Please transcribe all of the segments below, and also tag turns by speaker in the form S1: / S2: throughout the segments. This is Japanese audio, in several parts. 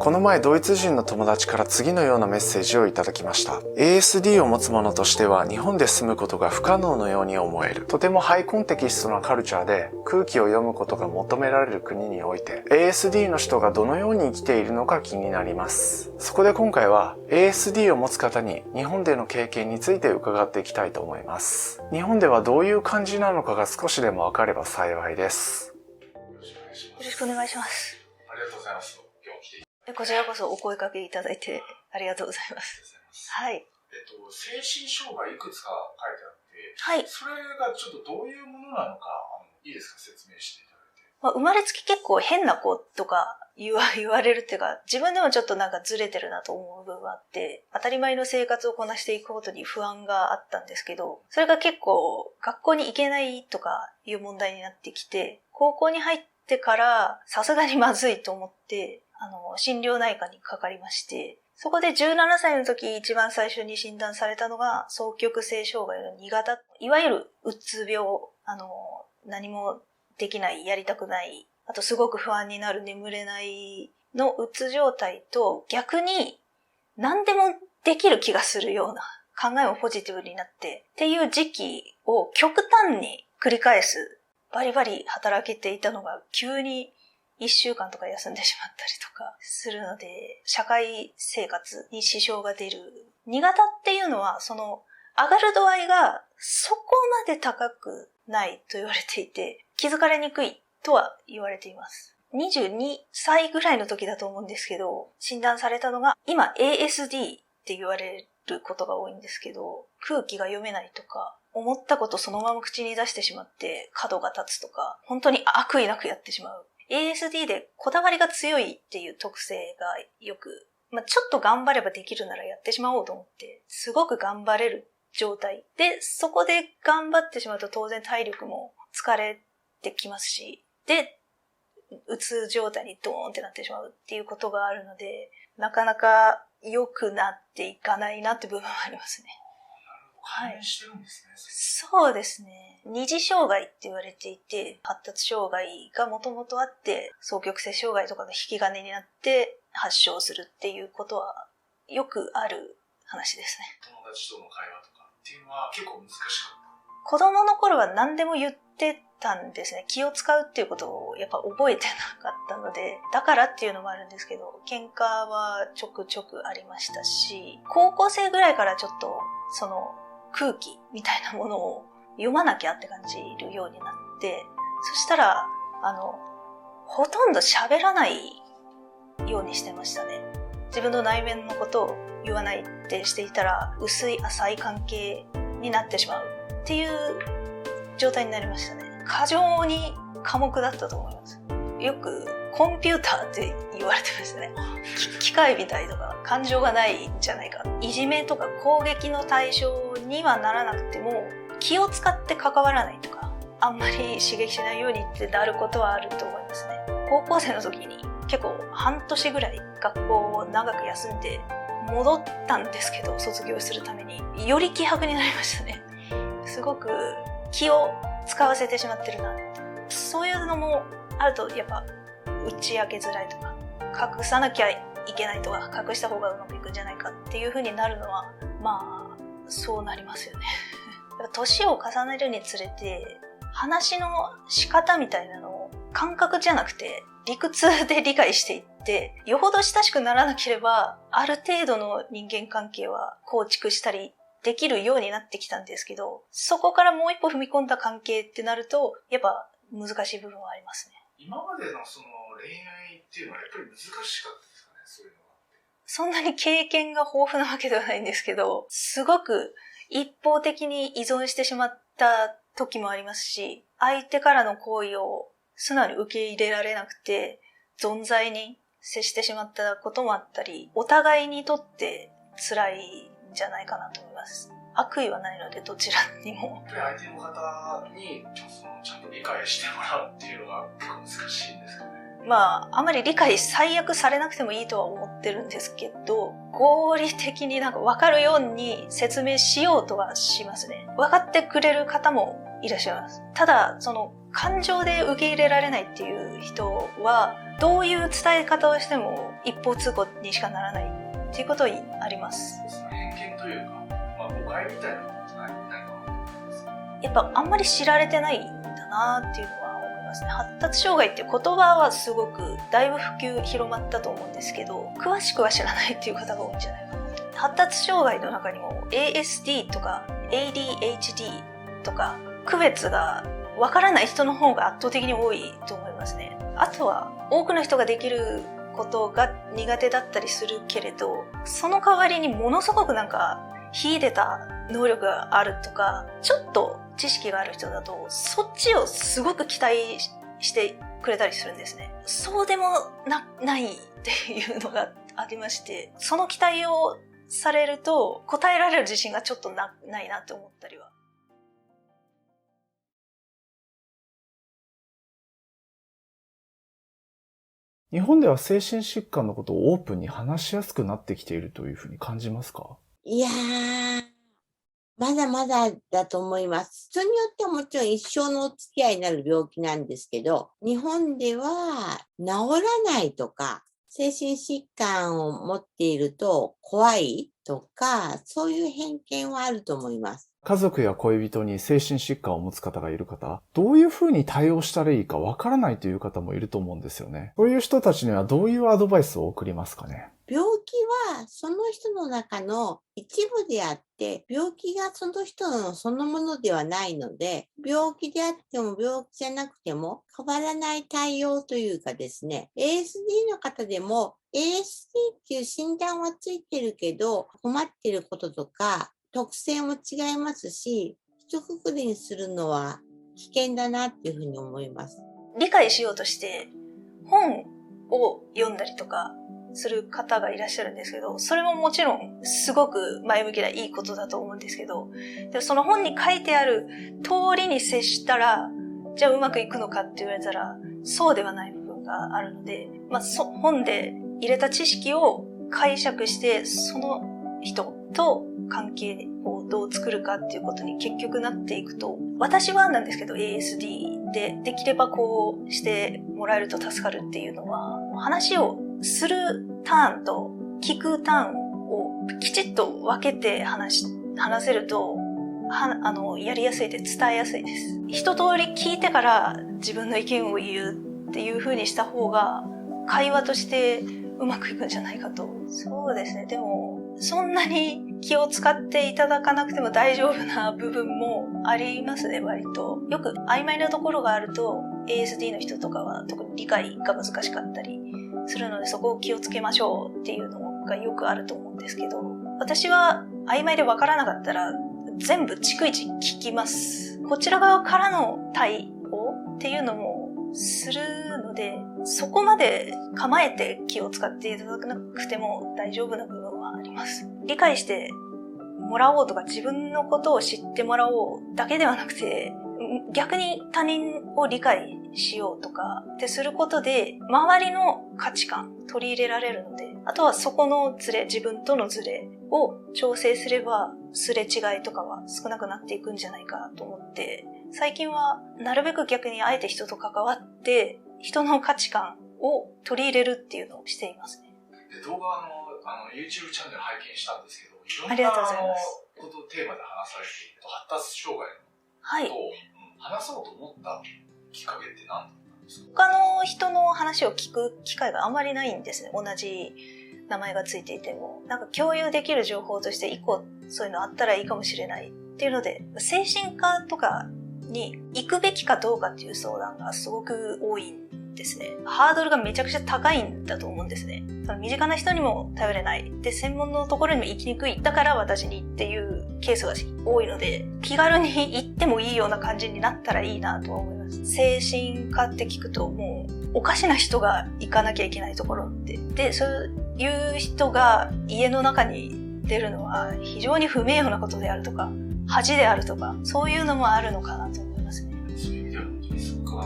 S1: この前ドイツ人の友達から次のようなメッセージをいただきました。ASD を持つ者としては日本で住むことが不可能のように思える。とてもハイコンテキストなカルチャーで空気を読むことが求められる国において ASD の人がどのように生きているのか気になります。そこで今回は ASD を持つ方に日本での経験について伺っていきたいと思います。日本ではどういう感じなのかが少しでもわかれば幸いです。
S2: よろしくお願いします。
S1: ありがとうございます。
S2: こちらこそお声掛けいただいてありがとうございます。はい。
S1: 精神障害いくつか書いてあって、
S2: はい。
S1: それがちょっとどういうものなのか、いいですか、説明していただいて。
S2: 生まれつき結構変な子とか言われるっていうか、自分でもちょっとなんかずれてるなと思う部分があって、当たり前の生活をこなしていくことに不安があったんですけど、それが結構学校に行けないとかいう問題になってきて、高校に入ってからさすがにまずいと思って、心療内科にかかりまして、そこで17歳の時一番最初に診断されたのが双極性障害の2型、いわゆるうつ病、何もできない、やりたくない、あとすごく不安になる、眠れないのうつ状態と、逆に何でもできる気がするような、考えもポジティブになってっていう時期を極端に繰り返す、バリバリ働けていたのが急に1週間とか休んでしまったりとかするので、社会生活に支障が出る。2型っていうのは、上がる度合いがそこまで高くないと言われていて、気づかれにくいとは言われています。22歳ぐらいの時だと思うんですけど、診断されたのが、今 ASD って言われることが多いんですけど、空気が読めないとか、思ったことそのまま口に出してしまって角が立つとか、本当に悪意なくやってしまう。ASD でこだわりが強いっていう特性がよく、ちょっと頑張ればできるならやってしまおうと思って、すごく頑張れる状態で、そこで頑張ってしまうと当然体力も疲れてきますし、で、うつ状態にドーンってなってしまうっていうことがあるので、なかなか良くなっていかないなって部分はありますね。
S1: 関連してるんですね。
S2: そうですね。二次障害って言われていて、発達障害がもともとあって、双極性障害とかが引き金になって発症するっていうことはよくある話ですね。
S1: 友達との会話とかっていうのは結構難しかった。
S2: 子供の頃は何でも言ってたんですね。気を使うっていうことをやっぱ覚えてなかったので、だからっていうのもあるんですけど、喧嘩はちょくちょくありましたし、高校生ぐらいからちょっと空気みたいなものを読まなきゃって感じるようになって、そしたら、ほとんど喋らないようにしてましたね。自分の内面のことを言わないってしていたら、薄い浅い関係になってしまうっていう状態になりましたね。過剰に寡黙だったと思います。よくコンピューターって言われてましたね。機械みたいとか感情がないんじゃないか。いじめとか攻撃の対象にはならなくても気を使って関わらないとか、あんまり刺激しないようにってなることはあると思いますね。高校生の時に結構半年ぐらい学校を長く休んで戻ったんですけど、卒業するためにより希薄になりましたね。すごく気を使わせてしまってるなって。そういうのもあるとやっぱ打ち明けづらいとか、隠さなきゃいけないとか、隠した方がうまくいくんじゃないかっていう風になるのは、そうなりますよね。年を重ねるにつれて、話の仕方みたいなのを感覚じゃなくて理屈で理解していって、よほど親しくならなければ、ある程度の人間関係は構築したりできるようになってきたんですけど、そこからもう一歩踏み込んだ関係ってなると、やっぱ難しい部分はありますね。
S1: 今までの恋愛っていうのはやっぱり難しかったですかね、そういうのは。
S2: そんなに経験が豊富なわけではないんですけど、すごく一方的に依存してしまった時もありますし、相手からの行為を素直に受け入れられなくて、存在に接してしまったこともあったり、お互いにとって辛いんじゃないかなと思います。悪意はないので、どちらにも。
S1: 相手の方にちゃんと理解してもらうっていうのが結構難しいんですかね。
S2: あまり理解最悪されなくてもいいとは思ってるんですけど、合理的に分かるように説明しようとはしますね。分かってくれる方もいらっしゃいます。ただ、感情で受け入れられないっていう人は、どういう伝え方をしても一方通行にしかならないっていうことはあります。
S1: 偏見というか、誤解みたいなことじゃないか。
S2: やっぱあんまり知られてないんだなっていうのは思いますね。発達障害っていう言葉はすごくだいぶ普及広まったと思うんですけど、詳しくは知らないっていう方が多いんじゃないかなと。発達障害の中にも ASD とか ADHD とか区別がわからない人の方が圧倒的に多いと思いますね。あとは多くの人ができることが苦手だったりするけれど、その代わりにものすごくなんか秀でた能力があるとか、ちょっと知識がある人だとそっちをすごく期待してくれたりするんですね。そうでも ないっていうのがありまして、その期待をされると答えられる自信がちょっとないなって思ったりは。
S1: 日本では精神疾患のことをオープンに話しやすくなってきているというふうに感じますか？
S3: いやー、まだまだだと思います。人によってはもちろん一生のお付き合いになる病気なんですけど、日本では治らないとか、精神疾患を持っていると怖いとか、そういう偏見はあると思います。
S1: 家族や恋人に精神疾患を持つ方がいる方、どういうふうに対応したらいいかわからないという方もいると思うんですよね。そういう人たちにはどういうアドバイスを送りますかね？
S3: 病気はその人の中の一部であって、病気がその人のそのものではないので、病気であっても病気じゃなくても変わらない対応というかですね、ASD の方でも ASD っていう診断はついてるけど、困ってることとか特性も違いますし、一括りにするのは危険だなっていうふうに思います。
S2: 理解しようとして本を読んだりとかする方がいらっしゃるんですけど、それももちろんすごく前向きないいことだと思うんですけど、でもその本に書いてある通りに接したら、じゃあうまくいくのかって言われたら、そうではない部分があるので、本で入れた知識を解釈して、その人と関係をどう作るかっていうことに結局なっていくと、私はなんですけど ASD でできればこうしてもらえると助かるっていうのは、話をするターンと聞くターンをきちっと分けて話せるとやりやすいで伝えやすいです。一通り聞いてから自分の意見を言うっていう風にした方が会話としてうまくいくんじゃないかと。そうですね。でもそんなに気を使っていただかなくても大丈夫な部分もありますね、割と。よく曖昧なところがあると ASD の人とかは特に理解が難しかったりするので、そこを気をつけましょうっていうのがよくあると思うんですけど、私は曖昧でわからなかったら全部逐一聞きます。こちら側からの対応っていうのもするので、そこまで構えて気を使っていただかなくても大丈夫な部分はあります。理解してもらおうとか自分のことを知ってもらおうだけではなくて、逆に他人を理解しようとかってすることで周りの価値観取り入れられるので、あとはそこのズレ、自分とのズレを調整すればすれ違いとかは少なくなっていくんじゃないかと思って、最近はなるべく逆にあえて人と関わって人の価値観を取り入れるっていうのをしていますね。
S1: で、動画YouTube チャンネル拝見したんですけど、
S2: ありがとうございます。
S1: ことをテーマで話されている発達障害
S2: はい。
S1: と話そうと思ったきっかけって何だったんですか？
S2: 他の人の話を聞く機会があまりないんですね。同じ名前がついていても。なんか共有できる情報として一個そういうのあったらいいかもしれないっていうので、精神科とかに行くべきかどうかっていう相談がすごく多いんですね。ハードルがめちゃくちゃ高いんだと思うんですね。身近な人にも頼れない。で、専門のところにも行きにくい。だから私にっていうケースが多いので、気軽に行ってもいいような感じになったらいいなとは思います。精神科って聞くともうおかしな人が行かなきゃいけないところって。で、そういう人が家の中に出るのは非常に不名誉なことであるとか、恥であるとか、そういうのもあるのかなと思いますね。
S1: そういう意味では本当にすごくこ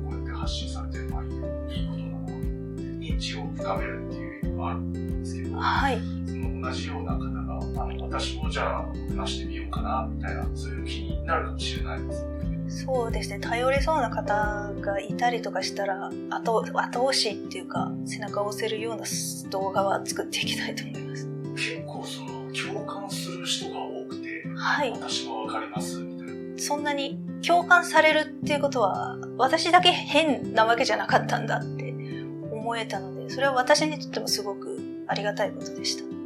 S1: うやって発信されてるのはいいことなので、認知を深めるっていう意味もあるんですけど、
S2: はい。
S1: その同じような方が私もじゃあ話してみようかなみたいな、そういう気になるかもしれないですね。
S2: そうですね、頼れそうな方がいたりとかしたら、後押しっていうか、背中を押せるような動画は作っていきたいと思います。
S1: 結構共感する人が多くて、
S2: はい。
S1: 私もわかりますみたいな。
S2: そんなに共感されるっていうことは、私だけ変なわけじゃなかったんだって思えたので、それは私にとってもすごくありがたいことでした。